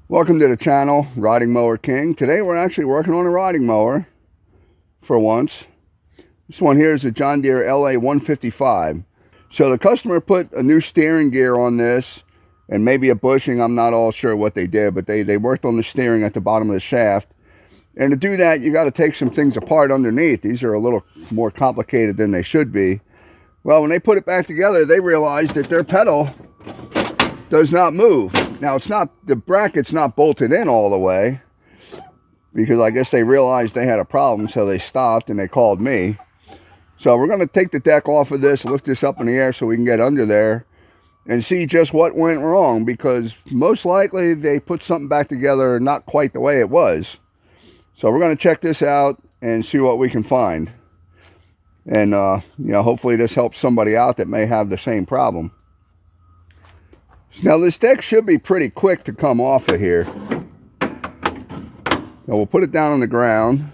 Welcome to the channel, Riding Mower King. Today we're actually working on a riding mower for once. This one here is a John Deere LA155. So the customer put a new steering gear on this and maybe a bushing. I'm not all sure what they did, but they worked on the steering at the bottom of the shaft. And to do that, you got to take some things apart underneath. These are a little more complicated than they should be. Well, when they put it back together, they realized that their pedal does not move. Now it's not, the bracket's not bolted in all the way, because I guess they realized they had a problem, so they stopped and they called me. So we're going to take the deck off of this, lift this up in the air so we can get under there and see just what went wrong, because most likely they put something back together not quite the way it was. So we're going to check this out and see what we can find. And hopefully this helps somebody out that may have the same problem. Now this deck should be pretty quick to come off of here. Now we'll put it down on the ground.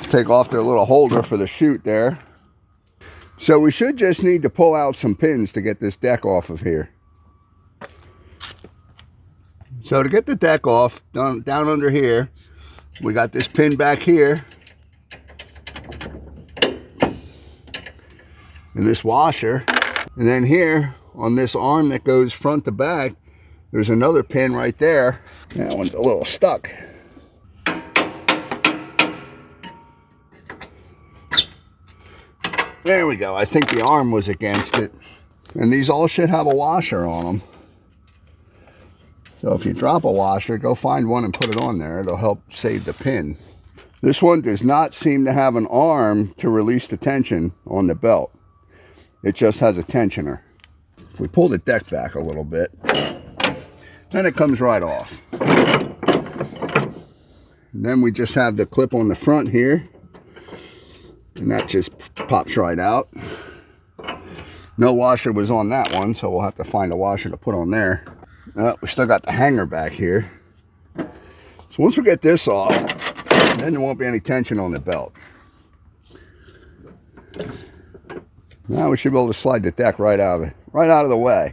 Take off their little holder for the chute there. So we should just need to pull out some pins to get this deck off of here. So to get the deck off, down under here, we got this pin back here. And this washer. And then here, on this arm that goes front to back, there's another pin right there. That one's a little stuck. There we go. I think the arm was against it. And these all should have a washer on them. So if you drop a washer, go find one and put it on there. It'll help save the pin. This one does not seem to have an arm to release the tension on the belt. It just has a tensioner. If we pull the deck back a little bit, then it comes right off. And then we just have the clip on the front here, and that just pops right out. No washer was on that one, so we'll have to find a washer to put on there. We still got the hanger back here. So once we get this off, then there won't be any tension on the belt. Now we should be able to slide the deck right out of the way.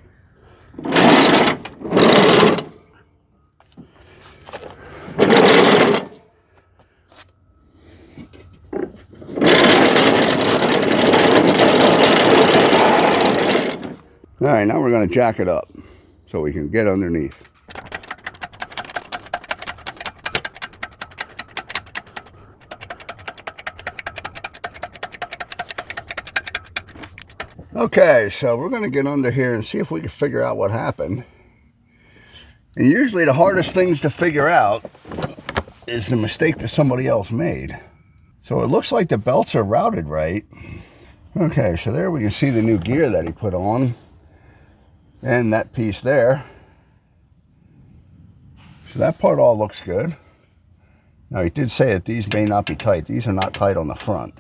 All right, now we're going to jack it up so we can get underneath. Okay, so we're going to get under here and see if we can figure out what happened. And usually the hardest things to figure out is the mistake that somebody else made. So it looks like the belts are routed right. Okay, so there we can see the new gear that he put on. And that piece there. So that part all looks good. Now he did say that these may not be tight. These are not tight on the front.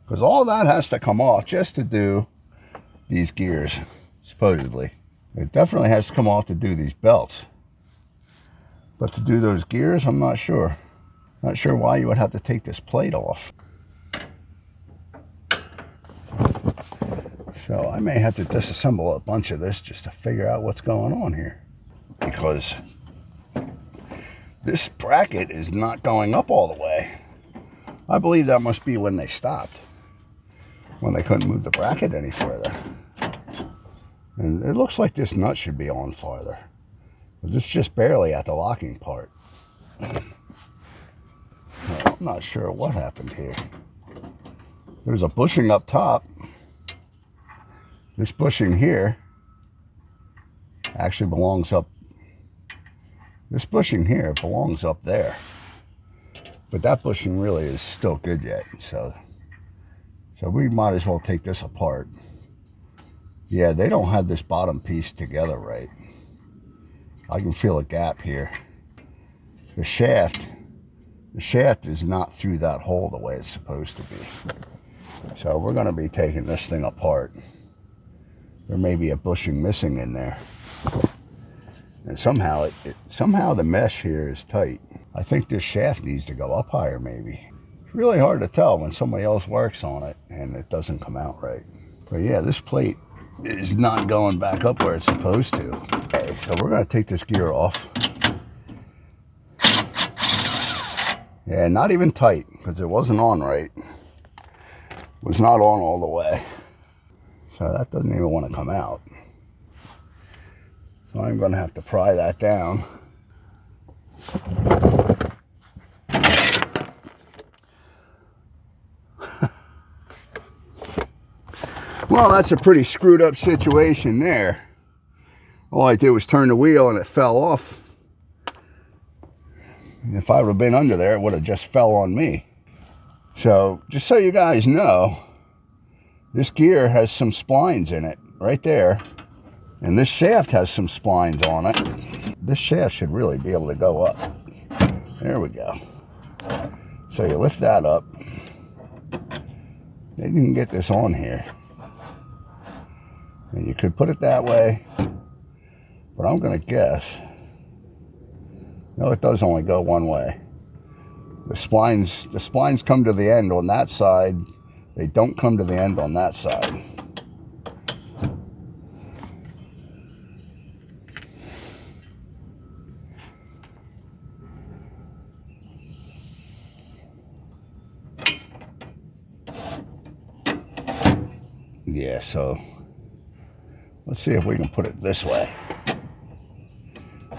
Because all that has to come off just to do these gears, supposedly. It definitely has to come off to do these belts. But to do those gears, I'm not sure. Not sure why you would have to take this plate off. So I may have to disassemble a bunch of this just to figure out what's going on here. Because this bracket is not going up all the way. I believe that must be when they stopped, when they couldn't move the bracket any further. And it looks like this nut should be on farther, but it's just barely at the locking part. Well, I'm not sure what happened here. There's a bushing up top. This bushing here actually belongs up. This bushing here belongs up there, but that bushing really is still good yet. So we might as well take this apart. Yeah, they don't have this bottom piece together right. I can feel a gap here. The shaft is not through that hole the way it's supposed to be. So we're going to be taking this thing apart. There may be a bushing missing in there. And somehow somehow the mesh here is tight. I think this shaft needs to go up higher maybe. It's really hard to tell when somebody else works on it and it doesn't come out right. But yeah, this plate is not going back up where it's supposed to. Okay, so we're going to take this gear off. Yeah, not even tight, because it wasn't on right. It was not on all the way. So that doesn't even want to come out. So I'm going to have to pry that down. Well, that's a pretty screwed up situation there. All I did was turn the wheel and it fell off. If I would have been under there, it would have just fell on me. So, just so you guys know, this gear has some splines in it, right there. And this shaft has some splines on it. This shaft should really be able to go up. There we go. So you lift that up. Then you can get this on here. And you could put it that way, but I'm going to guess. No, it does only go one way. The splines come to the end on that side. They don't come to the end on that side. Yeah, so let's see if we can put it this way.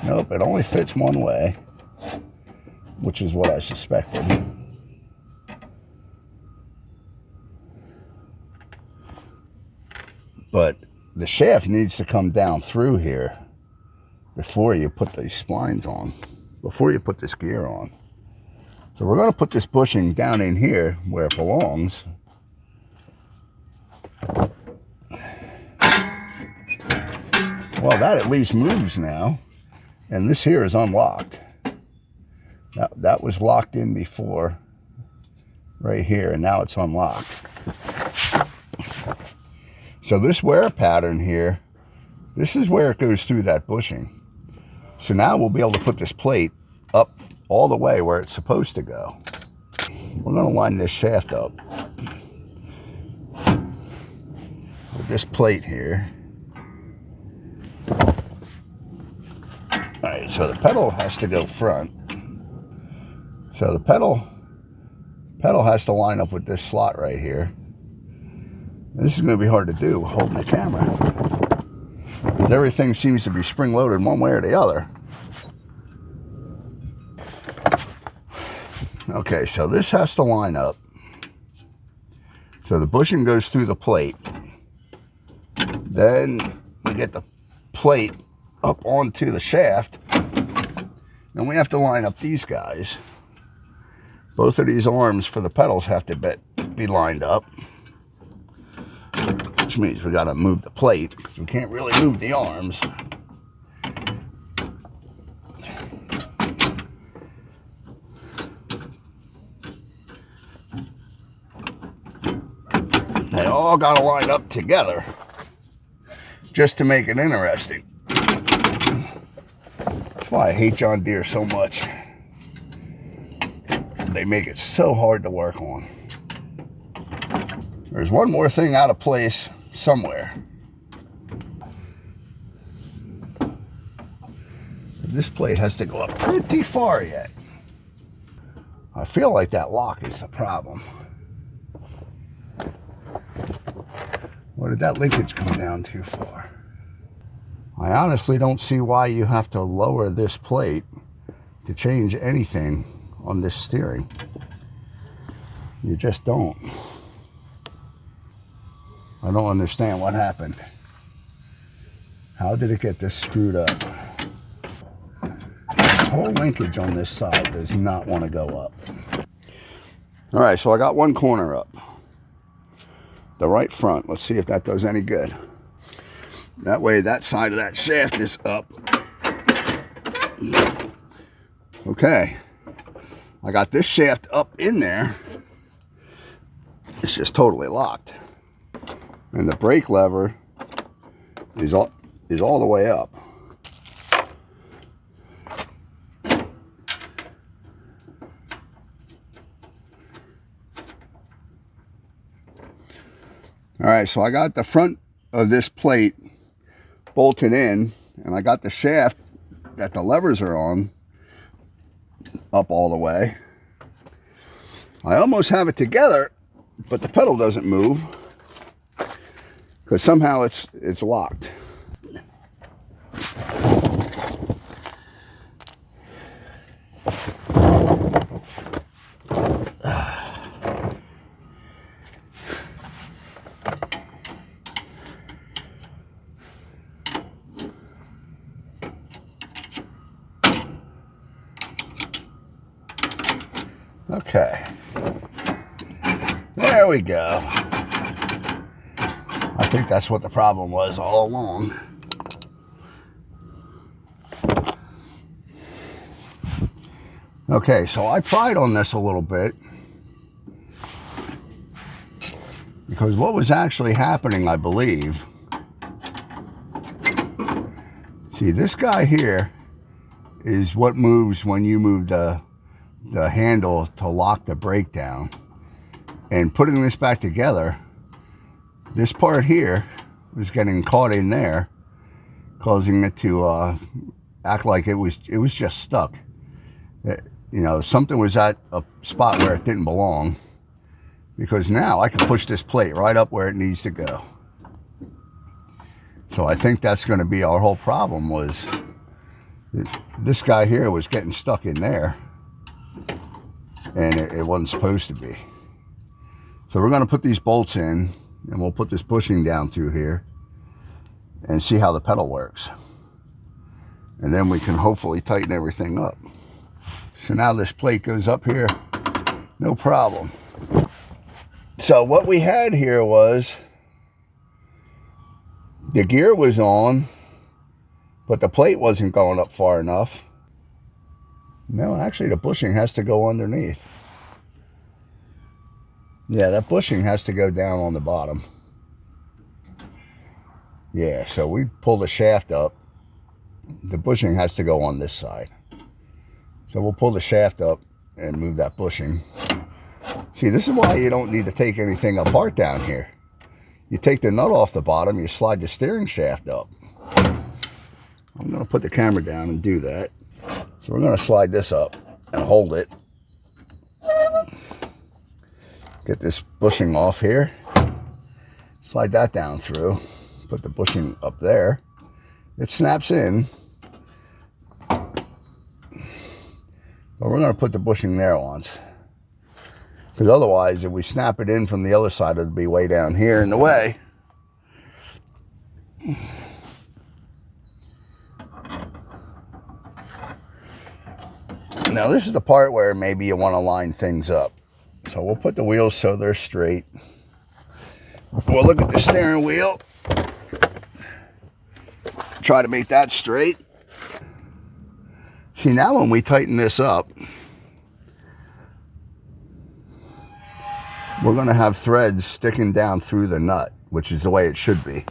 Nope, it only fits one way, which is what I suspected. But the shaft needs to come down through here before you put these splines on, before you put this gear on. So we're going to put this bushing down in here where it belongs. Well, that at least moves now. And this here is unlocked. That was locked in before, right here, and now it's unlocked. So this wear pattern here, this is where it goes through that bushing. So now we'll be able to put this plate up all the way where it's supposed to go. We're going to line this shaft up with this plate here. All right, so the pedal has to go front. So the pedal has to line up with this slot right here. And this is going to be hard to do holding the camera, because everything seems to be spring-loaded one way or the other. Okay, so this has to line up. So the bushing goes through the plate. Then we get the plate up onto the shaft. Then we have to line up these guys. Both of these arms for the pedals have to be lined up, which means we got to move the plate, because we can't really move the arms. They all got to line up together just to make it interesting. That's why I hate John Deere so much. They make it so hard to work on. There's one more thing out of place somewhere. This plate has to go up pretty far yet. I feel like that lock is the problem. What did that linkage come down too far? I honestly don't see why you have to lower this plate to change anything on this steering. You just don't. I don't understand what happened. How did it get this screwed up? The whole linkage on this side does not want to go up. All right, so I got one corner up. The right front. Let's see if that does any good. That way that side of that shaft is up. Okay. I got this shaft up in there. It's just totally locked. And the brake lever is all the way up. All right, so I got the front of this plate bolted in, and I got the shaft that the levers are on up all the way. I almost have it together, but the pedal doesn't move because somehow it's locked. Okay, there we go. I think that's what the problem was all along. Okay, so I pried on this a little bit because what was actually happening, I believe, see, this guy here is what moves when you move the handle to lock the brake down. And putting this back together, this part here was getting caught in there, causing it to act like it was just stuck. You know, something was at a spot where it didn't belong, because now I can push this plate right up where it needs to go. So I think that's going to be our whole problem, was this guy here was getting stuck in there, and it wasn't supposed to be. So we're going to put these bolts in, and we'll put this bushing down through here and see how the pedal works. And then we can hopefully tighten everything up. So now this plate goes up here, no problem. So what we had here was the gear was on, but the plate wasn't going up far enough. No, actually the bushing has to go underneath. Yeah, that bushing has to go down on the bottom. Yeah, so we pull the shaft up. The bushing has to go on this side. So we'll pull the shaft up and move that bushing. See, this is why you don't need to take anything apart down here. You take the nut off the bottom, you slide the steering shaft up. I'm going to put the camera down and do that. So we're going to slide this up and hold it. Get this bushing off here. Slide that down through. Put the bushing up there. It snaps in. But we're going to put the bushing there once. Because otherwise, if we snap it in from the other side, it'll be way down here in the way. Now this is the part where maybe you want to line things up. So we'll put the wheels so they're straight. We'll look at the steering wheel. Try to make that straight. See, now when we tighten this up, we're going to have threads sticking down through the nut, which is the way it should be.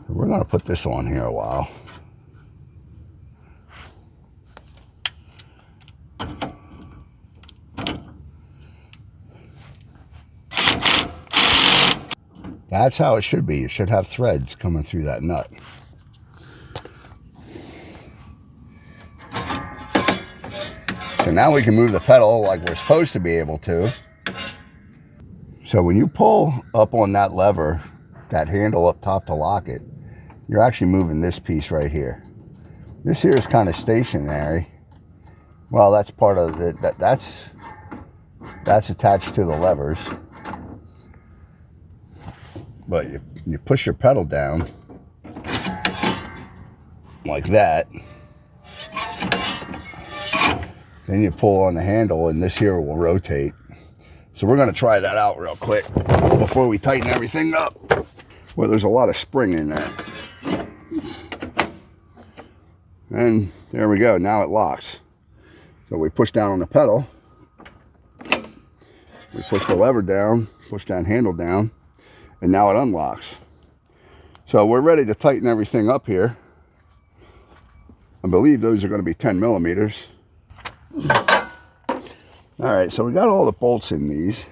We're going to put this on here a while. That's how it should be. You should have threads coming through that nut. So now we can move the pedal like we're supposed to be able to. So when you pull up on that lever, that handle up top to lock it, you're actually moving this piece right here. This here is kind of stationary. Well, that's part of it. That's attached to the levers. But you push your pedal down like that. Then you pull on the handle and this here will rotate. So we're going to try that out real quick before we tighten everything up. Well, there's a lot of spring in that. And there we go. Now it locks. So we push down on the pedal. We push the lever down, push that handle down, and now it unlocks. So we're ready to tighten everything up here. I believe those are going to be 10 millimeters. All right, so we got all the bolts in these.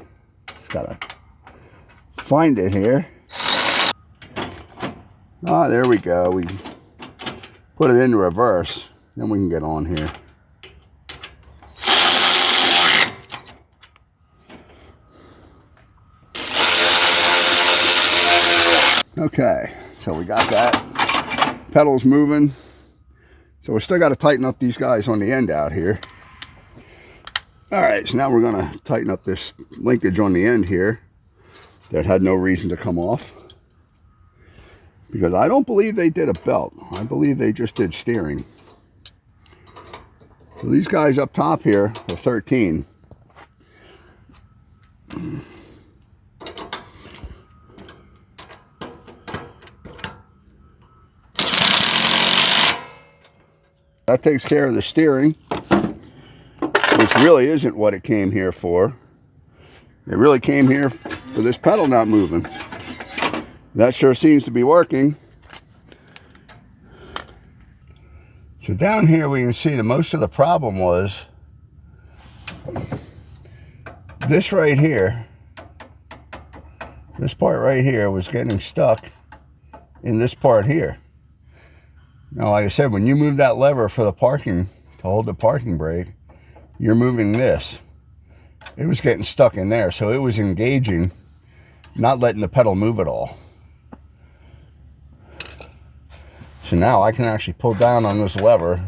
Just gotta find it here. Ah, there we go. We put it in reverse. Then we can get on here. Okay, so we got that. Pedals moving. So we still got to tighten up these guys on the end out here. All right, so now we're going to tighten up this linkage on the end here that had no reason to come off. Because I don't believe they did a belt. I believe they just did steering. So these guys up top here are 13. That takes care of the steering, which really isn't what it came here for. It really came here for this pedal not moving. That sure seems to be working. So down here we can see that most of the problem was this right here. This part right here was getting stuck in this part here. Now, like I said, when you move that lever for the parking, to hold the parking brake, you're moving this. It was getting stuck in there, so it was engaging, not letting the pedal move at all. So now I can actually pull down on this lever,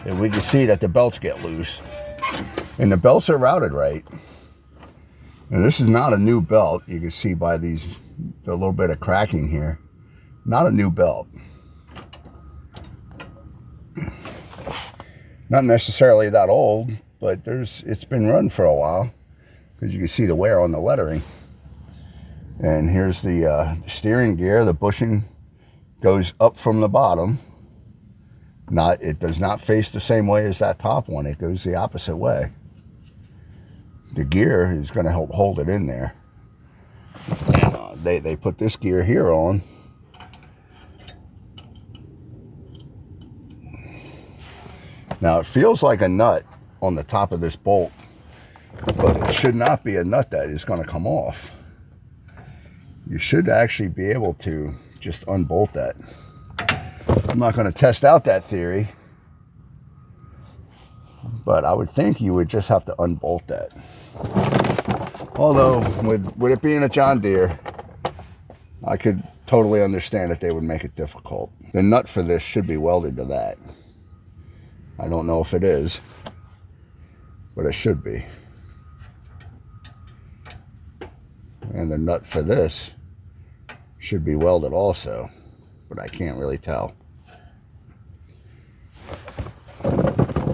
and we can see that the belts get loose. And the belts are routed right. And this is not a new belt. You can see by the little bit of cracking here. Not a new belt. Not necessarily that old, but it's been run for a while, because you can see the wear on the lettering. And here's the steering gear. The bushing goes up from the bottom. It does not face the same way as that top one. It goes the opposite way. The gear is going to help hold it in there. And, they put this gear here on. Now it feels like a nut on the top of this bolt, but it should not be a nut that is going to come off. You should actually be able to just unbolt that. I'm not going to test out that theory, but I would think you would just have to unbolt that. Although with it being a John Deere, I could totally understand that they would make it difficult. The nut for this should be welded to that. I don't know if it is, but it should be. And the nut for this should be welded also, but I can't really tell.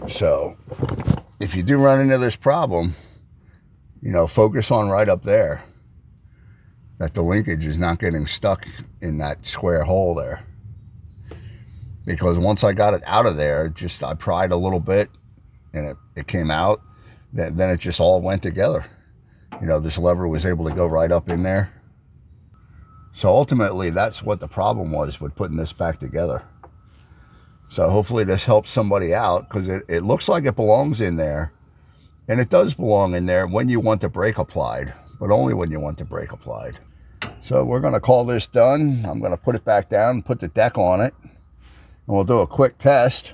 So if you do run into this problem, focus on right up there, that the linkage is not getting stuck in that square hole there. Because once I got it out of there, I pried a little bit and it came out. Then it just all went together. This lever was able to go right up in there. So ultimately, that's what the problem was with putting this back together. So hopefully this helps somebody out, because it looks like it belongs in there. And it does belong in there when you want the brake applied, but only when you want the brake applied. So we're going to call this done. I'm going to put it back down, put the deck on it. And we'll do a quick test.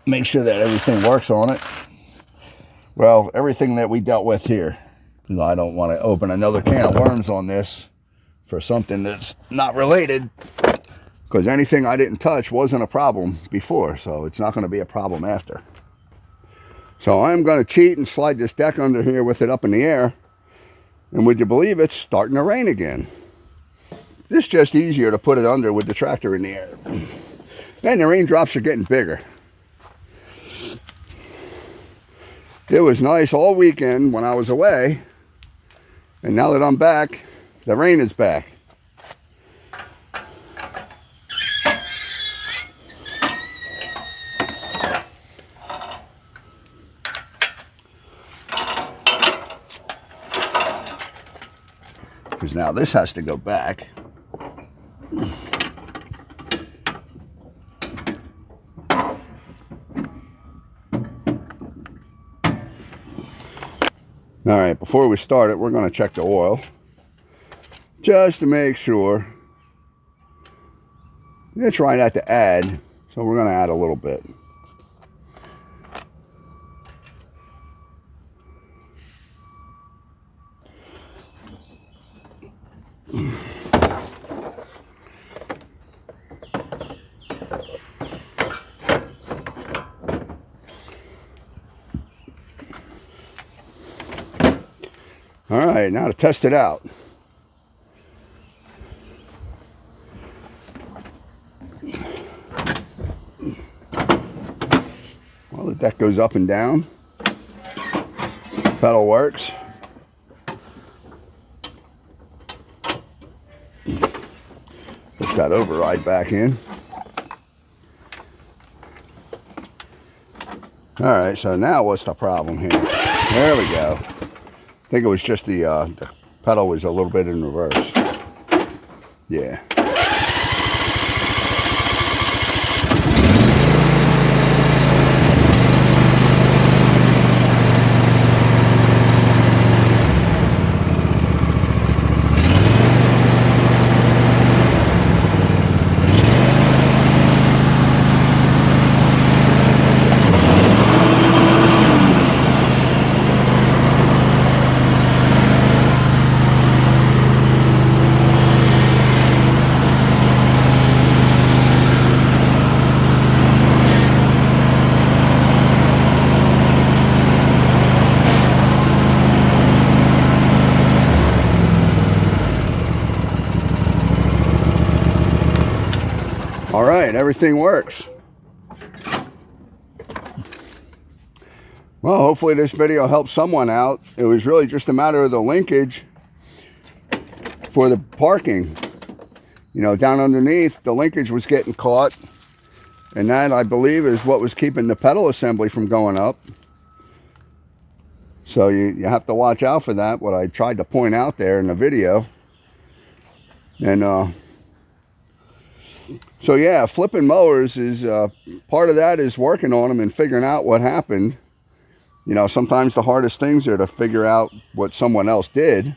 Make sure that everything works on it. Well, everything that we dealt with here. I don't want to open another can of worms on this for something that's not related. Because anything I didn't touch wasn't a problem before. So it's not going to be a problem after. So I'm going to cheat and slide this deck under here with it up in the air. And would you believe it's starting to rain again. It's just easier to put it under with the tractor in the air. And the raindrops are getting bigger. It was nice all weekend when I was away. And now that I'm back, the rain is back. Because now this has to go back. All right, before we start it, we're going to check the oil just to make sure It's right at the add, so we're going to add a little bit. All right, now to test it out. Well, the deck goes up and down. Pedal works. Put that override back in. All right, so now what's the problem here? There we go. I think it was just the pedal was a little bit in reverse. Yeah. All right, everything works. Well, hopefully this video helped someone out. It was really just a matter of the linkage for the parking. You know, down underneath, the linkage was getting caught. And that, I believe, is what was keeping the pedal assembly from going up. So you have to watch out for that, what I tried to point out there in the video. And so yeah, flipping mowers is part of that is working on them and figuring out what happened. You know, sometimes the hardest things are to figure out what someone else did,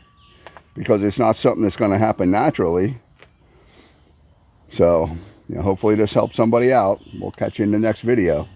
because it's not something that's going to happen naturally. So, you know, hopefully this helped somebody out. We'll catch you in the next video.